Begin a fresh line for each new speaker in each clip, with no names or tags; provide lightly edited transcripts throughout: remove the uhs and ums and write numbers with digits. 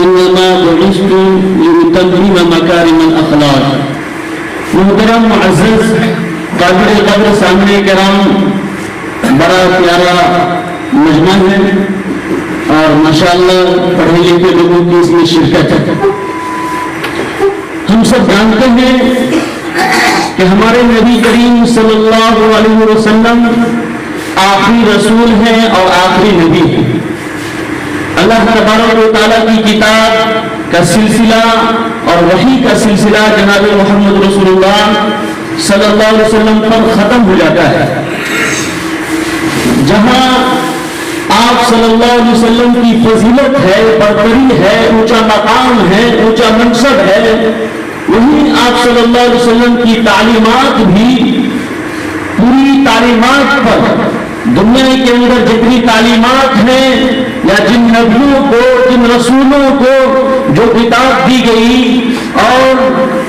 انما بعثت لاتمم مکارم الاخلاق. محترم معزز قابل قدر سامنے کرام، بڑا پیارا مجمع ہے اور ماشاءاللہ پڑھے لکھے لوگوں کی اس میں شرکت ہے. ہم سب جانتے ہیں کہ ہمارے نبی کریم صلی اللہ علیہ وسلم آخری رسول ہیں اور آخری نبی ہیں. اللہ تبارک و تعالیٰ کی کتاب کا سلسلہ اور وحی کا سلسلہ جناب محمد رسول اللہ صلی اللہ علیہ وسلم پر ختم ہو جاتا ہے. جہاں آپ صلی اللہ علیہ وسلم کی فضیلت ہے، برتری ہے، اونچا مقام ہے، اونچا منصب ہے، وہیں آپ صلی اللہ علیہ وسلم کی تعلیمات بھی پوری تعلیمات پر، دنیا کے اندر جتنی تعلیمات ہیں یا جن نبیوں کو، جن رسولوں کو جو کتاب دی گئی اور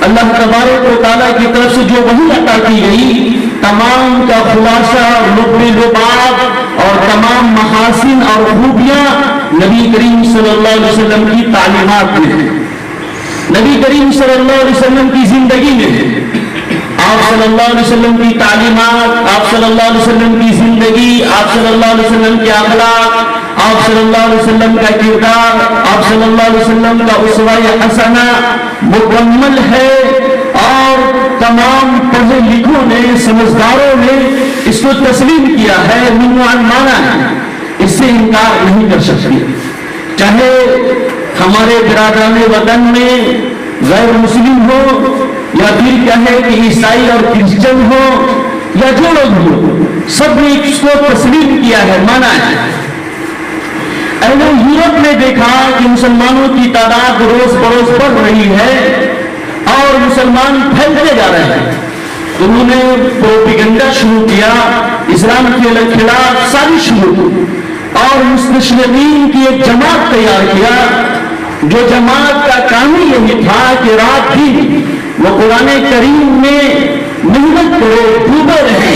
اللہ تبارک و تعالیٰ کی طرف سے جو وحی عطا کی گئی، تمام کا خلاصہ، لب لباب اور تمام محاسن اور خوبیاں نبی کریم صلی اللہ علیہ وسلم کی تعلیمات میں ہیں، نبی کریم صلی اللہ علیہ وسلم کی زندگی میں ہے. آپ صلی اللہ علیہ وسلم کی تعلیمات، آپ صلی اللہ علیہ وسلم کی زندگی، آپ صلی اللہ علیہ وسلم کے اخلاق، آپ صلی اللہ علیہ وسلم کا کردار، آپ صلی اللہ علیہ وسلم کا اسوہ حسنہ مکمل ہے. اور تمام پڑھے لکھوں نے، سمجھداروں نے اس کو تسلیم کیا ہے، منوان مانا ہے، اس سے انکار نہیں کر سکتے. چاہے ہمارے برادران وطن میں غیر مسلم ہو یا پھر کہے کہ عیسائی اور کرسچن ہو یا جو لوگ ہو، سب نے اس کو تسلیم کیا ہے، مانا ہے. اہل یورپ نے دیکھا کہ مسلمانوں کی تعداد روز بروز بڑھ رہی ہے اور مسلمان پھیلتے جا رہے ہیں. انہوں نے پروپیگنڈا شروع کیا، اسلام کے خلاف سازش شروع کی اور مستشرقین کی ایک جماعت تیار کیا، جو جماعت کا کام ہی یہی تھا کہ رات دن وہ قرآن کریم میں محنت کرے، ڈوبے رہے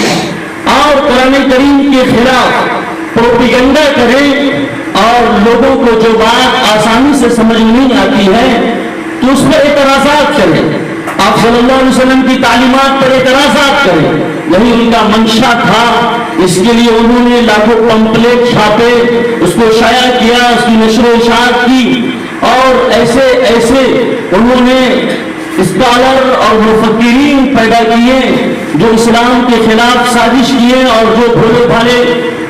اور قرآن کریم کے خلاف پروپیگنڈا کرے اور لوگوں کو جو بات آسانی سے سمجھ نہیں آتی ہے تو اس پر اعتراضات کرے، آپ صلی اللہ علیہ وسلم کی تعلیمات پر اعتراضات کرے. یہی ان کا منشا تھا. اس کے لیے انہوں نے لاکھوں پمپلیٹ چھاپے، اس کو شائع کیا، اس کی نشر و اشاعت کی اور ایسے ایسے انہوں نے اسکالر اور مفکرین پیدا کیے جو اسلام کے خلاف سازش کیے اور جو بھولے بھالے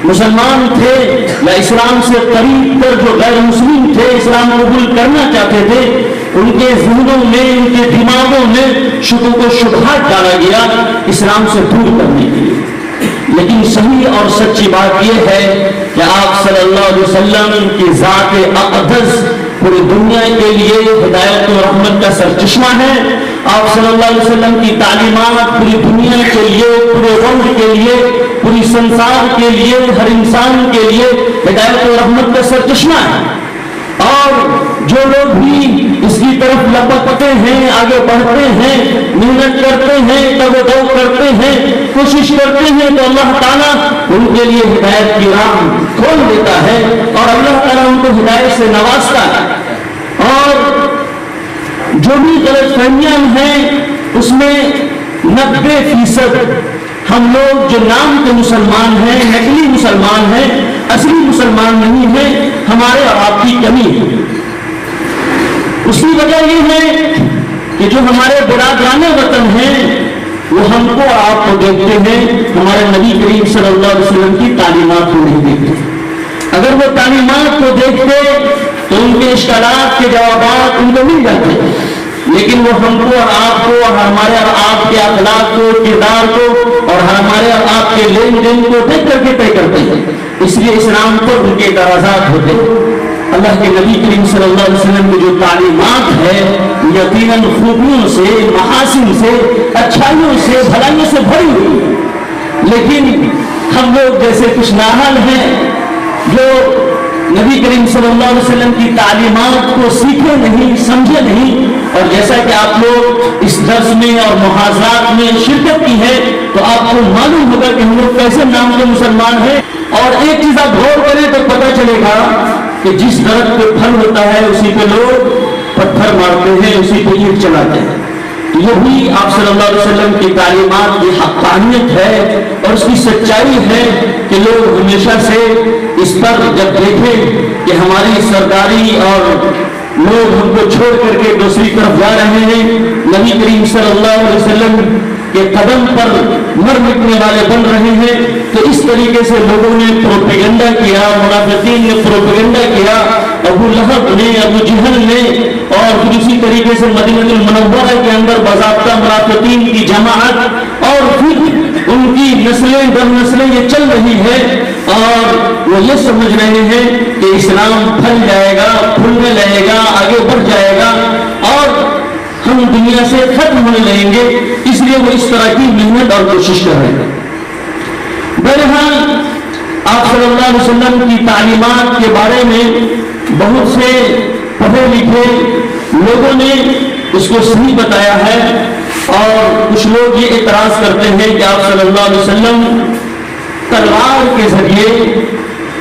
مسلمان تھے یا اسلام سے قریب تر جو غیر مسلم تھے، اسلام قبول کرنا چاہتے تھے، ان کے ذہنوں میں، ان کے دماغوں میں شکوک و شبہات ڈالا گیا اسلام سے دور کرنے کے لیے. لیکن صحیح اور سچی بات یہ ہے کہ آپ صلی اللہ علیہ وسلم کی ذات اقدس پوری دنیا کے لیے ہدایت و رحمت کا سرچشمہ ہے. آپ صلی اللہ علیہ وسلم کی تعلیمات پوری دنیا کے لیے، پورے ورلڈ کے لیے، پوری سنسار کے لیے، ہر انسان کے لیے ہدایت و رحمت کا سرچشمہ ہے. اور جو لوگ بھی اس کی طرف لپکتے ہیں، آگے بڑھتے ہیں، محنت کرتے ہیں، تگ و دو کرتے ہیں، کوشش کرتے ہیں تو اللہ تعالیٰ ان کے لیے ہدایت کی راہ کھول دیتا ہے اور اللہ تعالیٰ ان کو ہدایت سے نوازتا ہے. اور جو بھی غلط فہمیاں ہیں اس میں 90% ہم لوگ جو نام کے مسلمان ہیں، نقلی مسلمان ہیں، اصلی مسلمان نہیں ہیں، ہمارے اور آپ کی کمی ہے. اس کی وجہ یہ ہے کہ جو ہمارے برادران وطن ہیں وہ ہم کو اور آپ کو دیکھتے ہیں، ہمارے نبی کریم صلی اللہ علیہ وسلم کی تعلیمات کو نہیں دیکھتے. اگر وہ تعلیمات کو دیکھتے تو ان کے اشکالات کے جوابات ان کو مل جاتے، لیکن وہ ہم کو اور آپ کو اور ہمارے اور آپ کے اخلاق کو، کردار کو اور ہمارے اور آپ کے لین دین کو دیکھ کر کے طے کرتے ہیں. اس لیے اسلام پر ان کے اعتراضات ہوتے ہیں. اللہ کے نبی کریم صلی اللہ علیہ وسلم کی جو تعلیمات ہے یقیناً خوبیوں سے، محاسن سے، اچھائیوں سے، بھلائیوں سے بھری ہوئی، لیکن ہم لوگ جیسے کچھ نااہل ہیں جو نبی کریم صلی اللہ علیہ وسلم کی تعلیمات کو سیکھے نہیں، سمجھے نہیں. اور جیسا کہ آپ لوگ اس درس میں اور محاضرات میں شرکت کی ہے تو آپ کو معلوم ہوگا کہ ہم لوگ کیسے نام کے مسلمان ہیں. اور ایک چیز آپ غور کریں تو پتہ چلے گا کہ جس درخت پہ پھل ہوتا ہے اسی پہ لوگ پتھر مارتے ہیں، اسی پہ اینٹ چلاتے ہیں۔ یہی آپ صلی اللہ علیہ وسلم کی تعلیمات کی حقانیت ہے اور اس کی سچائی ہے کہ لوگ ہمیشہ سے اس پر جب دیکھیں کہ ہماری سرداری اور لوگ ہم کو چھوڑ کر کے دوسری طرف جا رہے ہیں، نبی کریم صلی اللہ علیہ وسلم کے قدم پر مر مٹنے والے بن رہے ہیں، تو اس طریقے سے لوگوں نے پروپیگنڈا کیا، منافقین نے پروپیگنڈا کیا، ابو لہب نے، ابو جہل نے، اور پھر اسی طریقے سے مدینہ المنورہ کے اندر باضابطہ منافقین کی جماعت، اور پھر ان کی نسلیں در نسلیں یہ چل رہی ہے، اور وہ یہ سمجھ رہے ہیں کہ اسلام پھل جائے گا، پھولنے لگے گا، آگے بڑھ جائے گا اور ہم دنیا سے ختم ہونے لگیں گے، اس لیے وہ اس طرح کی محنت اور کوشش کر رہے ہیں۔ بہرحال آپ صلی اللہ علیہ وسلم کی تعلیمات کے بارے میں بہت سے پڑھے لکھے لوگوں نے اس کو صحیح بتایا ہے، اور کچھ لوگ یہ اعتراض کرتے ہیں کہ آپ صلی اللہ علیہ وسلم تلوار کے ذریعے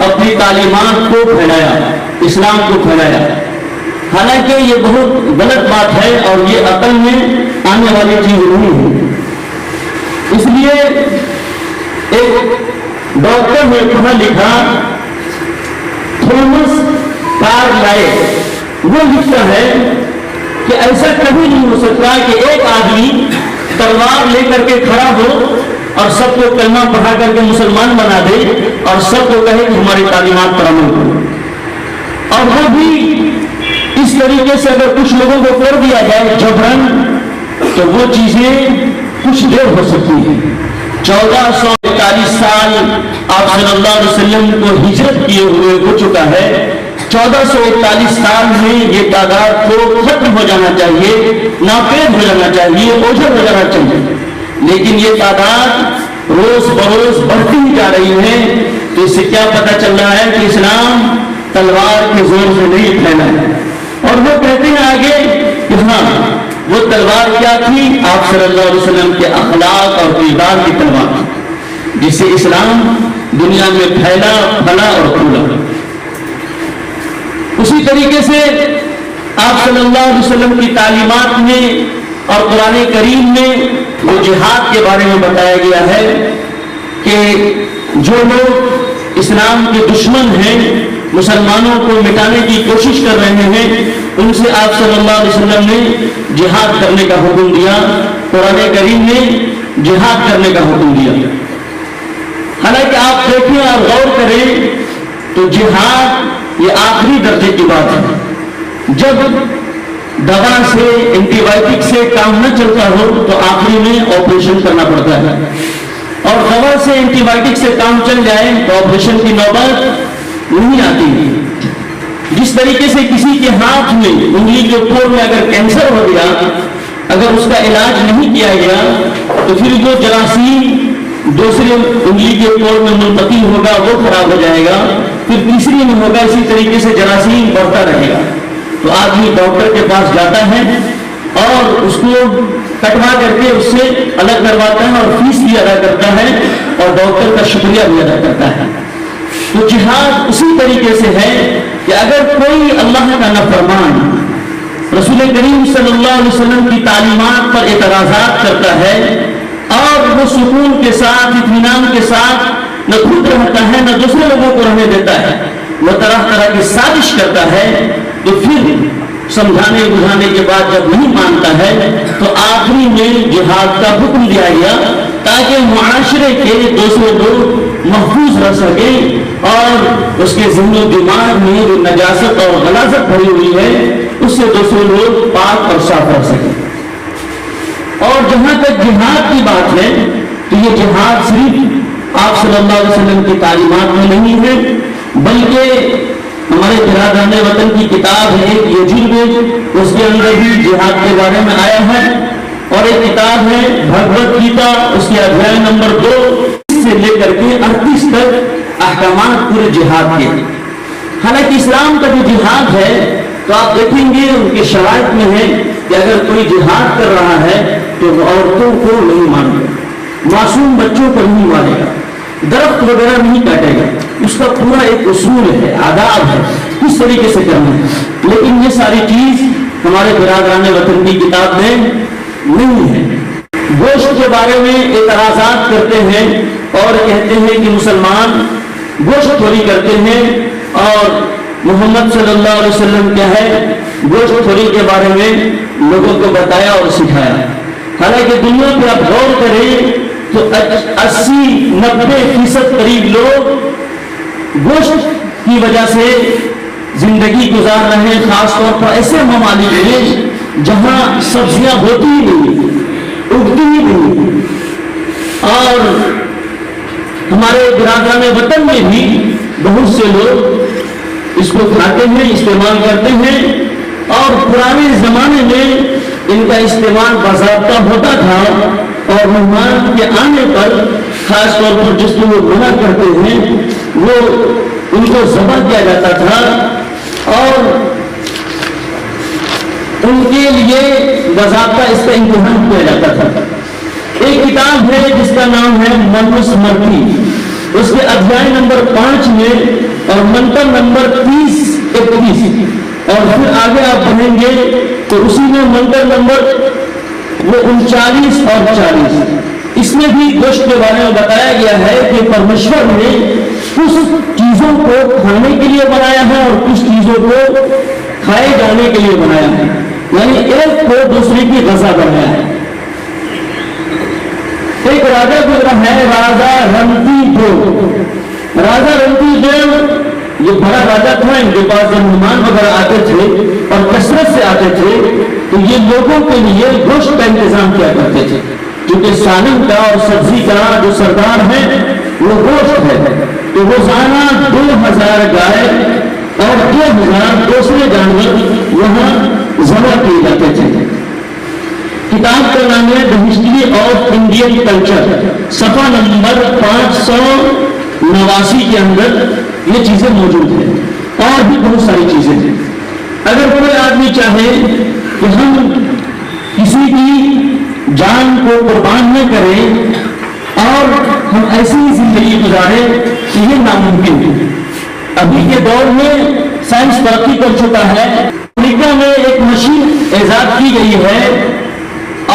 اپنی تعلیمات کو پھیلایا، اسلام کو پھیلایا۔ حالانکہ یہ بہت غلط بات ہے اور یہ عقل میں آنے والی چیز نہیں ہے۔ اس لیے ایک ڈاکٹر نے پڑھا لکھا تھومس کارلائل، وہ لکھتا ہے کہ ایسا کبھی نہیں ہو سکتا کہ ایک آدمی تلوار لے کر کے کھڑا ہو اور سب کو کلمہ پڑھا کر کے مسلمان بنا دے اور سب کو کہے کہ ہماری تعلیمات پر عمل کرو، اور وہ بھی اس طریقے سے اگر کچھ لوگوں کو کر دیا جائے جبرن تو وہ چیزیں کچھ دیر ہو سکتی ہیں۔ 1441 سال آپ صلی اللہ علیہ وسلم کو ہجرت کیے ہوئے ہو چکا ہے، 1441 سال میں یہ تعداد کو ختم ہو جانا چاہیے، ناپید ہو جانا چاہیے، اوجھل ہو جانا چاہیے، لیکن یہ تعداد روز بروز بڑھتی ہی جا رہی ہے۔ تو اس سے کیا پتہ چل رہا ہے کہ اسلام تلوار کے زور سے نہیں پھیلا ہے۔ اور وہ کہتے ہیں آگے کہ ہاں وہ تلوار کیا تھی؟ آپ صلی اللہ علیہ وسلم کے اخلاق اور کردار کی تلوار تھی، جس سے اسلام دنیا میں پھیلا، پھلا اور پھولا۔ اسی طریقے سے آپ صلی اللہ علیہ وسلم کی تعلیمات میں اور قرآن کریم میں وہ جہاد کے بارے میں بتایا گیا ہے کہ جو لوگ اسلام کے دشمن ہیں، مسلمانوں کو مٹانے کی کوشش کر رہے ہیں، ان سے آپ صلی اللہ علیہ وسلم نے جہاد کرنے کا حکم دیا، قرآن کریم نے جہاد کرنے کا حکم دیا۔ حالانکہ آپ دیکھیں اور غور کریں تو جہاد یہ آخری درجے کی بات ہے۔ جب دوا سے، اینٹی بائیوٹک سے کام نہ چلتا ہو تو آخری میں آپریشن کرنا پڑتا ہے، اور دوا سے، اینٹی بائیوٹک سے کام چل جائے تو آپریشن کی نوبت نہیں آتی۔ جس طریقے سے کسی کے ہاتھ میں، انگلی کے پور میں اگر کینسر ہو گیا، اگر اس کا علاج نہیں کیا گیا تو پھر جو جراثیم دوسرے انگلی کے پور میں منتقل ہوگا وہ خراب ہو جائے گا، پھر تیسری میں ہوگا، اسی طریقے سے جراثیم بڑھتا رہے گا۔ تو آدمی ڈاکٹر کے پاس جاتا ہے اور اس کو کٹوا کر کے اس سے الگ کرواتا ہے اور فیس بھی ادا کرتا ہے اور ڈاکٹر کا شکریہ بھی ادا کرتا ہے۔ تو جہاد اسی طریقے سے ہے کہ اگر کوئی اللہ کا نافرمان رسول کریم صلی اللہ علیہ وسلم کی تعلیمات پر اعتراضات کرتا ہے اور وہ سکون کے ساتھ، اطمینان کے ساتھ نہ خود رہتا ہے نہ دوسرے لوگوں کو رہنے دیتا ہے، وہ طرح طرح کی سازش کرتا ہے، تو پھر سمجھانے بجھانے کے بعد جب نہیں مانتا ہے تو آخری میں جہاد کا حکم دیا گیا تاکہ معاشرے کے دوسرے لوگ محفوظ رہ سکیں اور اس کے ذہن و دماغ میں جو نجاست اور غلاظت بھری ہوئی ہے اس سے دوسرے لوگ پاک اور صاف رہ سکیں۔ اور جہاں تک جہاد کی بات ہے تو یہ جہاد صرف آپ صلی اللہ علیہ وسلم کی تعلیمات میں نہیں ہے، بلکہ ہمارے برادران وطن کی کتاب ہے ایک یجور، اس کے اندر بھی جہاد کے بارے میں آیا ہے، اور ایک کتاب ہے بھگوت گیتا، اس کے ادھیائے نمبر 2 سے لے کر کے 38 تک احکامات پورے جہاد کے۔ حالانکہ اسلام کا جو جہاد ہے تو آپ دیکھیں گے ان کے شرائط میں ہے کہ اگر کوئی جہاد کر رہا ہے تو عورتوں کو نہیں مارے گا، معصوم بچوں کو نہیں مارے گا، درخت وغیرہ نہیں کاٹے گا، اس کا پورا ایک اصول ہے، آداب ہے کس طریقے سے کرنا ہے، لیکن یہ ساری چیز ہمارے برادران وطن کی کتاب میں نہیں ہے۔ گوشت کے بارے میں اعتراضات کرتے ہیں اور کہتے ہیں کہ مسلمان گوشت خوری کرتے ہیں، اور محمد صلی اللہ علیہ وسلم کیا ہے، گوشت خوری کے بارے میں لوگوں کو بتایا اور سکھایا۔ حالانکہ دنیا پہ آپ غور کریں تو 80-90% قریب لوگ گوشت کی وجہ سے زندگی گزار رہے ہیں، خاص طور پر ایسے ممالک میں جہاں سبزیاں ہوتی ہی نہیں، اگتی ہی نہیں، اور ہمارے برادران وطن میں بھی بہت سے لوگ اس کو کھاتے ہیں، استعمال کرتے ہیں، اور پرانے زمانے میں ان کا استعمال باضابطہ ہوتا تھا، اور مہمان کے آنے پر خاص طور پر جس کو وہ گناہ کرتے ہیں وہ ان کو ذبح کیا جاتا تھا اور ان کے لیے باضابطہ اس کا امتحان کیا جاتا تھا۔ ایک کتاب ہے جس کا نام ہے منوسمرتی، اس کے ادھیائے نمبر 5 میں اور منتر نمبر 30-31، اور پھر آگے آپ پڑھیں گے تو اسی میں منتر نمبر وہ 39 اور 40، اس میں بھی گوشت کے بارے میں بتایا گیا ہے کہ پرمیشور نے کچھ چیزوں کو کھانے کے لیے بنایا ہے اور کچھ چیزوں کو کھائے جانے کے لیے بنایا ہے، یعنی ایک کو دوسرے کی غذا بنایا ہے۔ ایک راجا گزرا ہے، راجا رنتی دیو۔ راجا رنتی دیو یہ بڑا راجا تھا، ان کے پاس جب مہمان وغیرہ آتے تھے اور کثرت سے آتے تھے تو یہ لوگوں کے لیے گوشت کا انتظام کیا کرتے تھے، کیونکہ سالن کا اور سبزی کا جو سردار ہے وہ گوشت ہے، تو روزانہ 2000 گائے اور 2000 دوسرے جانور وہاں ذبح کیے جاتے تھے۔ کتاب کا نام ہے the history of Indian culture, صفحہ نمبر 589 کے اندر یہ چیزیں موجود ہیں، اور بھی بہت ساری چیزیں ہیں۔ اگر کوئی آدمی چاہے کہ ہم کسی کی جان کو قربان نہ کریں اور ہم ایسی ہی زندگی گزاریں تو یہ ناممکن ہے۔ ابھی کے دور میں سائنس ترقی کر چکا ہے، امریکہ میں ایک مشین ایجاد کی گئی ہے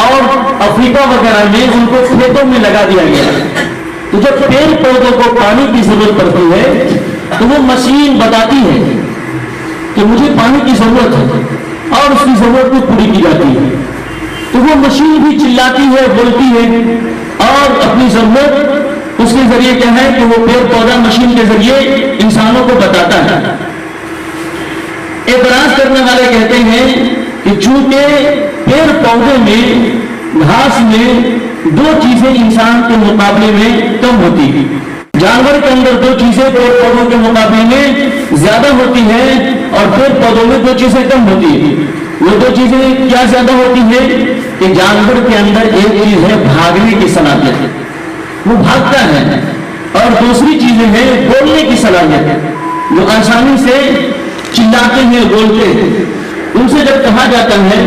اور افریقہ وغیرہ میں ان کو کھیتوں میں لگا دیا گیا، تو جب پیڑ پودوں کو پانی کی ضرورت پڑتی ہے تو وہ مشین بتاتی ہے کہ مجھے پانی کی ضرورت ہے اور اس کی ضرورت کو پوری کی جاتی ہے، تو وہ مشین بھی چلاتی ہے، بولتی ہے اور اپنی ضرورت اس کے ذریعے کیا ہے کہ وہ پیڑ پودا مشین کے ذریعے انسانوں کو بتاتا ہے۔ اعتراض کرنے والے کہتے ہیں کہ چونکہ پیڑ پودے میں گھاس میں 2 چیزیں انسان کے مقابلے میں کم ہوتی ہیں، جانور کے اندر 2 چیزیں پیڑ پودوں کے مقابلے میں زیادہ ہوتی ہیں اور پیڑ پودوں میں 2 چیزیں کم ہوتی ہیں۔ وہ 2 چیزیں کیا زیادہ ہوتی ہیں کہ جانور کے اندر ایک چیز ہے بھاگنے کی صلاحیت، وہ بھاگتا ہے، اور دوسری چیزیں ہیں بولنے کی صلاحیت، جو آسانی سے چلاتے ہیں، بولتے ہیں۔ ان سے جب کہا جاتا ہے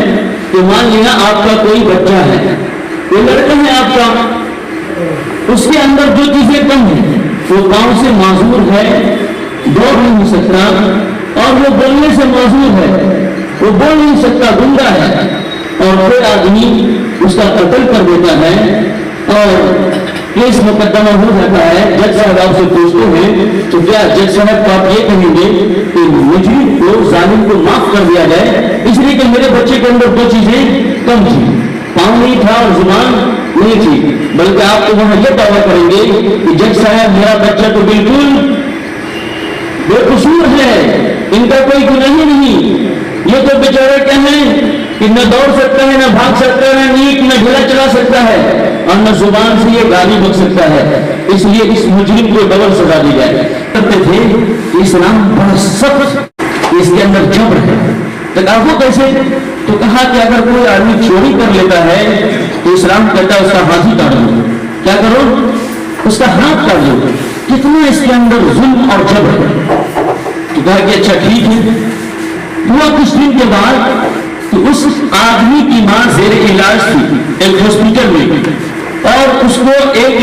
کہ مان لیا آپ کا کوئی بچہ ہے، کوئی لڑکا ہے آپ کا، اس کے اندر 2 چیزیں کم ہیں، وہ پاؤں سے معذور ہے، دوڑ نہیں سکتا، اور وہ بولنے سے معذور ہے، وہ بول نہیں سکتا، گنگا ہے، اور کوئی آدمی اس کا قتل کر دیتا ہے اور کیس مقدمہ ہو جاتا ہے، جج صاحب آپ سے پوچھتے ہیں تو کیا جج صاحب کو آپ یہ کہیں گے کہ مجرم کو، ظالم کو معاف کر دیا جائے اس لیے کہ میرے بچے کے اندر 2 چیزیں کم تھی، پاؤں نہیں تھا اور زبان نہیں تھی، بلکہ آپ تو وہاں یہ دعویٰ کریں گے کہ جج صاحب میرا بچہ تو بالکل بے قصور ہے، ان کا کوئی گناہ ہی نہیں، یہ تو بیچارے کیا ہیں کہ نہ دوڑ سکتا ہے، نہ بھاگ سکتا ہے، نہ نیک نہ ڈھیلا چلا سکتا ہے، اور نہ زبان سے یہ گالی بک سکتا ہے، اس لیے اس مجرم کو ڈبل سزا دی جائے۔ کہتے تھے اسلام بڑا سخت، اس کے اندر جبر ہے، تو آپ کو کیسے؟ تو کہا کہ اگر کوئی آدمی چوری کر لیتا ہے تو اسلام کہتا ہے اس کا ہاتھ ہی کاٹ دو، کیا کرو؟ اس کا ہاتھ کاٹ دو۔ کتنا اس کے اندر ظلم اور جبر ہے۔ تو کہا کہ اچھا ٹھیک ہے۔ ہوا کچھ دن کے بعد کہ اس آدمی کی ماں زیر علاج تھی ایک ہاسپٹل میں، اور اس کو 1